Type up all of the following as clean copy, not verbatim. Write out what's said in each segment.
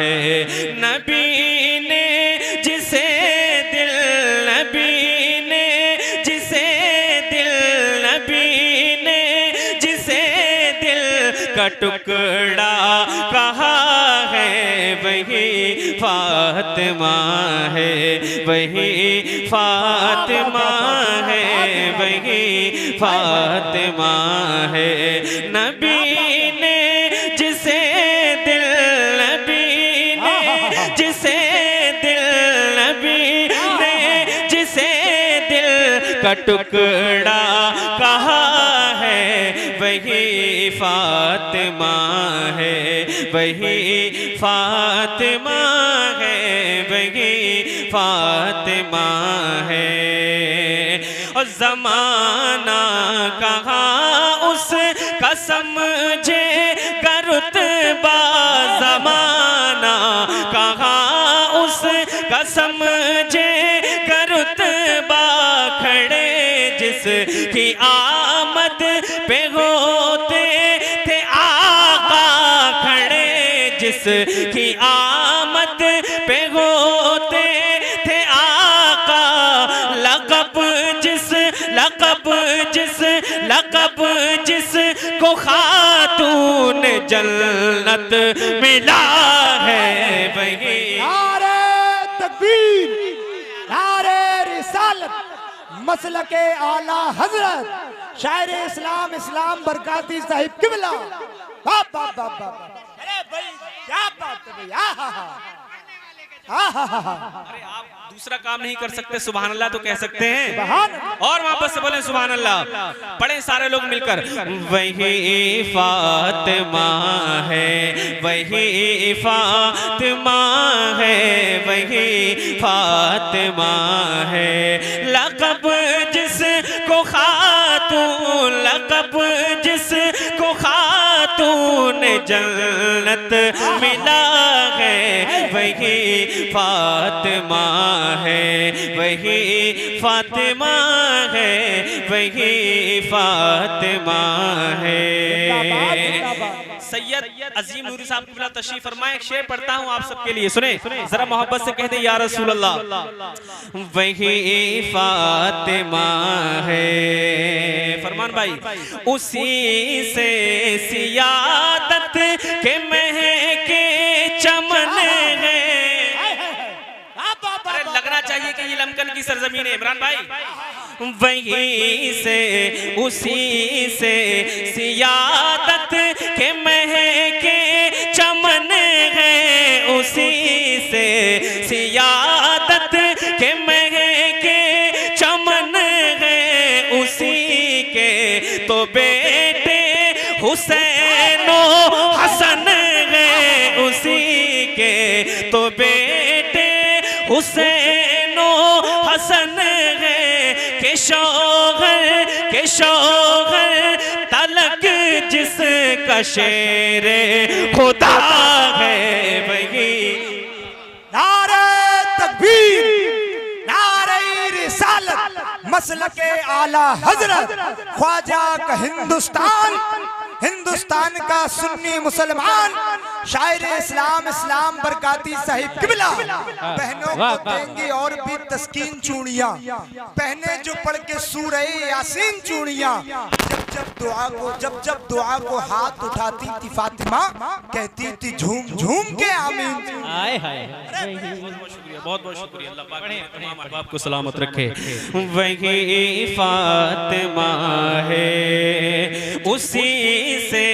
है। नबी ने जिसे दिल, नबी ने जिसे दिल, नबी ने जिसे दिल का टुकड़ा कहा है, वही फातिमा है, वही फातिमा है, वही फातिमा है। नबी ने जिसे दिल, नबी ने जिसे दिल, नबी ने जिसे दिल का टुकड़ा कहा है, वही फातिमा है, वही फातिमा है, वही फातिमा है। और ज़माना कहाँ उस कसम जे रुतबा, ज़माना कहाँ उस कसम जे रुतबा, खड़े जिसकी आमद पे होते थे आका, खड़े जिसकी आमद पे होते थे आका, लक़ब जिस लक़ब जिस को खातून जन्नत मिला है, वही नारे तकबीर, नारे रिसालत, मसलके आला हजरत शायर इस्लाम इस्लाम बरकाती साहिब किबला। बाप बाप बाप बाप, अरे भाई क्या बात है भाई, अरे आप दूसरा काम नहीं कर सकते, सुभान अल्लाह तो कह सकते हैं, और वापस से बोले सुभान अल्लाह, पढ़े सारे लोग मिलकर। वही फातिमा है, वही फातिमा है, वही फातिमा है। लक़ब जिस को खातून, लक़ब जिस को खातून जन्नत मिला है, वही फातिमा है, वही फातिमा है, वही फातिमा है। सैयद अजीम नूरी साहब की तशरीफ फरमाए, एक शेर पढ़ता हूँ आप सबके लिए, सुने जरा मोहब्बत से कहते या रसूल अल्लाह। वही फातिमा है, फरमान भाई, उसी से सियादत के महके चमन है। लगना चाहिए कि ये लमकन की सरजमीन है इमरान भाई। वहीं से उसी से सियादत के महके चमन है, उसी से सियादत के महके चमन है, उसी के तो बेटे हुसैन हसन है, उसी के तो बेटे हुसैन हसन है, के शौहर तलक जिसका शेर खुदा है, वही नारे तकबीर, नारे रिसालत, मसलके आला हजरत ख्वाजा का हिंदुस्तान का सुन्नी मुसलमान शायर इस्लाम इस्लाम बरकाती साहिब किबला। बहनों को देंगे और भी तस्कीन चूड़ियां, पहने जो पढ़ के सूरह यासीन चूड़ियां। जब दुआ को हाथ उठाती थी फातिमा, कहती थी झूम झूम के आमीन। हाय हाय, बहुत बहुत शुक्रिया, अल्लाह पाक तमाम अहबाब को सलामत रखे। वही फातिमा है, उसी से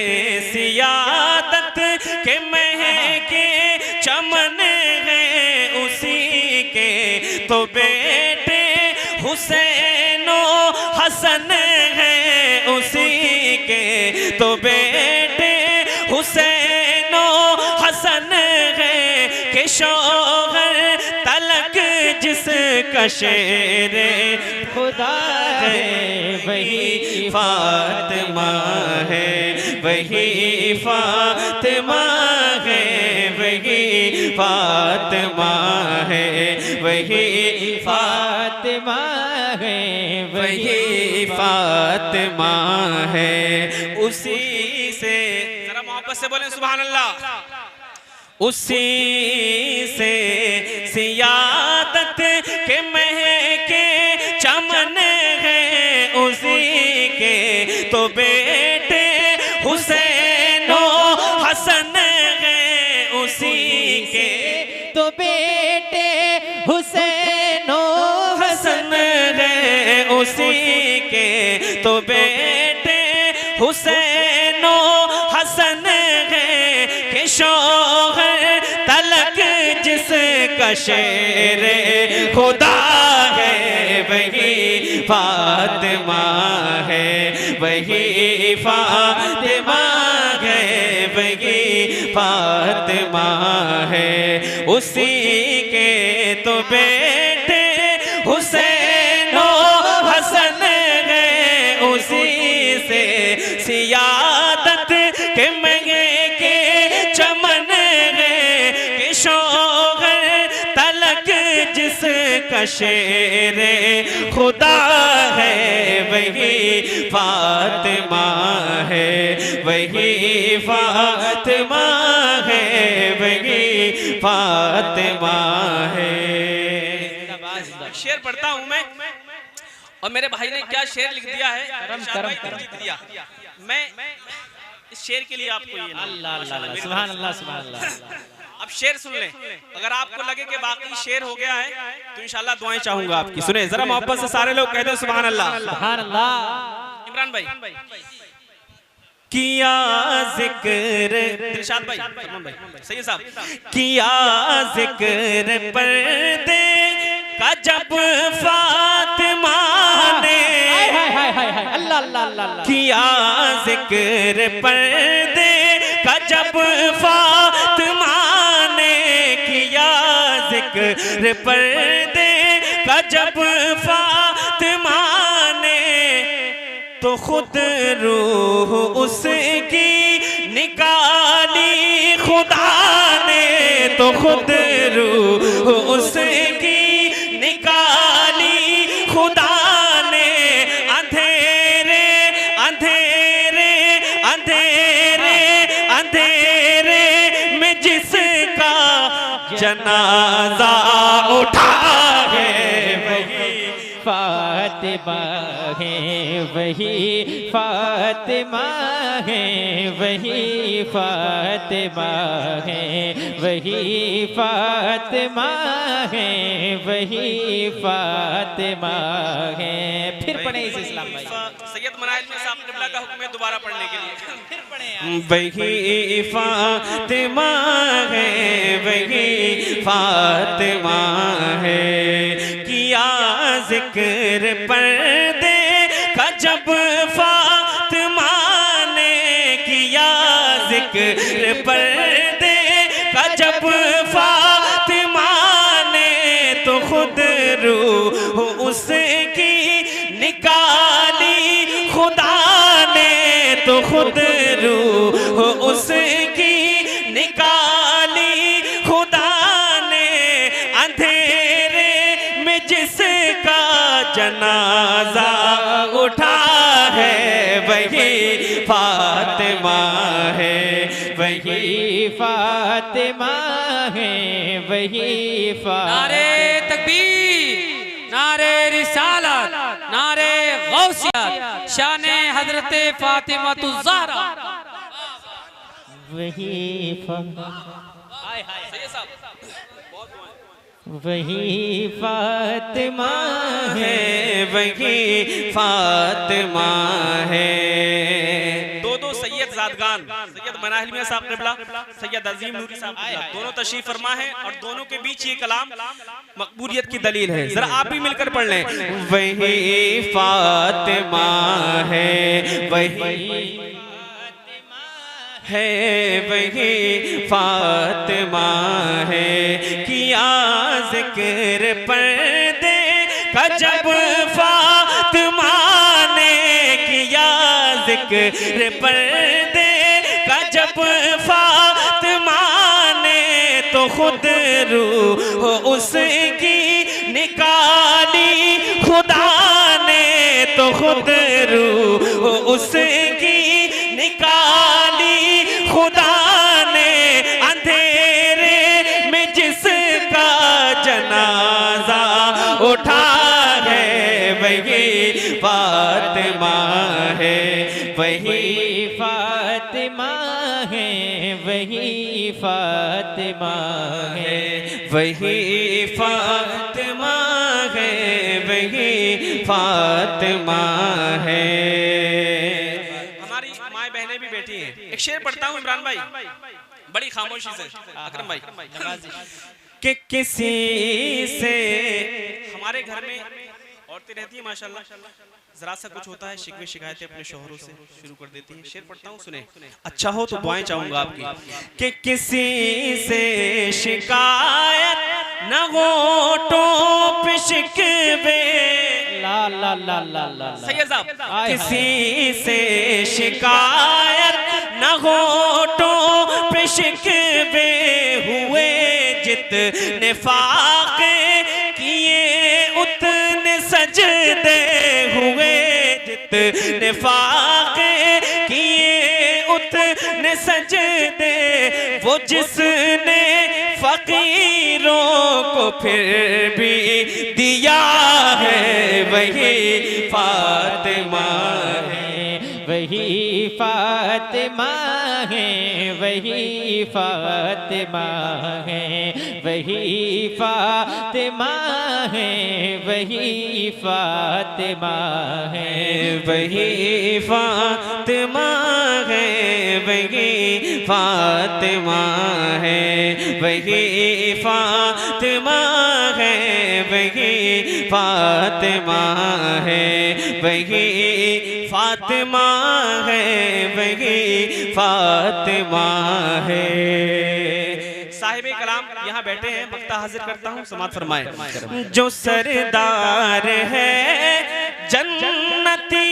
सियादत के महके चमन है, उसी के तो बेटे हुसैन हसन है, उसी के तो बेटे हुसैन हसन है, के शौहर तलक जिसका शेर खुदा है, वही फातिमा है, वही फातिमा है, वही फातिमा है, वही फातिमा है, वही फातिमा है। उसी से जरा मोहब्बत से बोलें सुभान अल्लाह। उसी से सियादत के महके चमन है, उसी के तो बेटे हुसैन हसन है, उसी के तो बेटे हुसैन हसन है, उसी के तो बेटे हुसैन हसन है, कि शौहर तलक जिसका शेर खुदा है, वही फातिमा है, वही फातिमा है, वही फातिमा है, उसी के तो बेटे हुसैन हसन है, उसी से सियादत के महके के चमन है, कि शौहर तलक जिसका शेर खुदा है, वही फातिमा है, वही फातिमा है, वही फातिमा है। शेर पढ़ता हूं मैं, और मेरे भाई ने क्या शेर लिख दिया है, दिया। मैं इस शेर के लिए आपको ये अल्लाह अल्लाह सुभान अल्लाह सुभान अल्लाह। अब शेर सुन लें, अगर आपको लगे कि बाकी शेर हो गया है तो इंशाल्लाह दुआएं चाहूंगा आपकी। सुने जरा मोहब्बत से सारे लोग कहते हैं सुभान अल्लाह। सुभान अल्लाह। इमरान भाई किया जिक्र, दिलशाद भाई, सलमान भाई, सही है साहब, किया जिक्र पर्दे का जब फातिमा ने, अल्लाह अल्लाह अल्लाह, किया जिक्र पर्दे का जब फातिमा ने, किया जिक्र पर्दे का जब फातिमा ने, तो खुद रूह उसकी निकाली खुदा ने, तो खुद रूह उसकी निकाली खुदा ने, अंधेरे अंधेरे अंधेरे अंधेरे में जिसका जनाजा उठा है, वही फातिमा है, वही फातिमा है, वही फातिमा है, वही फातिमा है, वही फातिमा है। फिर पढ़े इस इस्लाम भाई। सैयद मनाइल में साहब क़िबला का हुक्म है दोबारा पढ़ने के लिए। फिर पढ़े वही फातिमा है, वही फातिमा है, किया जिक्र पर्दे का जब फातिमा ने, किया जिक्र पर्दे का जब फातिमा ने, तो खुद रूह उसकी निकाली खुदा ने, तो खुद रूह उसकी निकाली खुदा ने, अंधेरे में जिसका जनाजा उठा है, वही फातिमा है, वही फातिमा है, वही नारे तकबीर, नारे रिसालत, नारे गौसियत, शाने हजरते फातिमा ज़हरा, वही वही फातिमा है, वही फातिमा है। दो सैयद ज़ादगान, सैयद मनाहिल मियां साहब क़िबला, सैयद अजीम नूरी साहब क़िबला, दोनों तशरीफ फरमा है, और दोनों के बीच ये कलाम मकबूलियत की दलील है। जरा आप भी मिलकर पढ़ लें, वही फातिमा है, वही है, वही फातिमा है, किया जिक्र पर्दे का जब फातिमा ने, किया जिक्र पर्दे का जब फातिमा ने, तो खुद रूह उसकी निकाली खुदा ने, तो खुद रूह उसकी निकाली खुदा ने, अंधेरे वही फातिमा है, वही फातिमा है, वही फातिमा है, वही फातिमा है, वही फातिमा है। हमारी माए बहनें भी बैठी हैं। एक शेर पढ़ता हूँ इमरान भाई, बड़ी खामोशी से अकरम भाई, कि किसी से हमारे घर में औरतें रहती हैं माशाल्लाह, जरा सा कुछ होता है शिकवे शिकायतें अपने शोहरों से शुरू कर देती हैं। शेर पढ़ता हूँ, सुने, अच्छा हो तो दुआएं चाहूंगा आपकी। कि किसी से शिकायत न होठों पे शिकवे, ला ला ला ला ला सैयद साहब, किसी से शिकायत न होठों पे शिकवे हुए, जितने फाक़े किए उतने सजदे हुए, जितने फाक़े किए उतने सजदे, वो जिसने फकीरों को फिर भी दिया है, वही फातिमा है, वही फातिमा है, वही फातिमा है, वही फातिमा है, वही फातिमा है, वही फातिमा है, वही फातिमा है, वही फातिमा है, वही फातिमा है, वही फातिमा है, वही फातिमा है। साहिब कलाम यहाँ बैठे हैं, वक्ता हाजिर करता हूँ, समात फरमाए। जो सरदार है जन्नती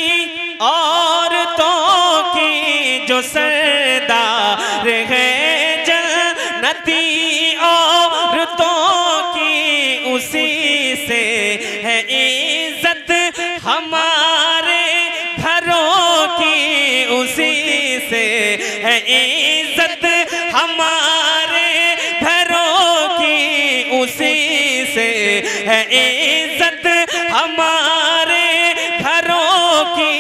औरतों की, जो सरदार है जन्नती औरतों की, उसी से है इज्जत हमारे घरों की, उसी से है इज्जत हमारे घरों की, उसी से है इज्जत हमारे घरों की।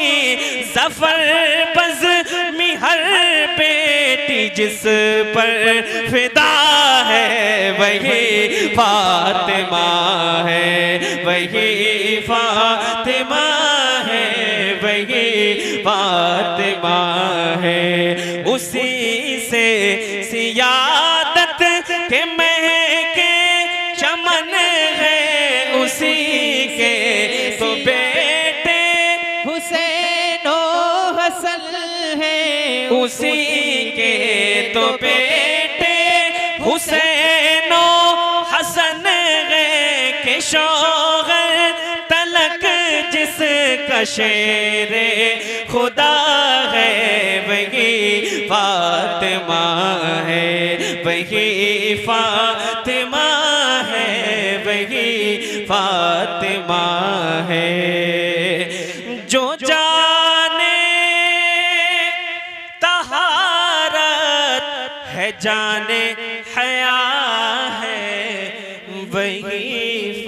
ज़फ़र बज़्मी हर बेटी जिस पर फिदा है, वही फातिमा है, वही फातिमा है, वही फातिमा है। उसी से सियादत के महके चमन है, उसी के तो बेटे हुसैन ओ हसन है, उसी के तो बेटे हुसैन ओ हसन है, के शौहर तलक जिसका शेरे खुदा है, वही फातिमा है, वही फातिमा है, वही फातिमा है। जो जाने तहारत है जाने हया है, वही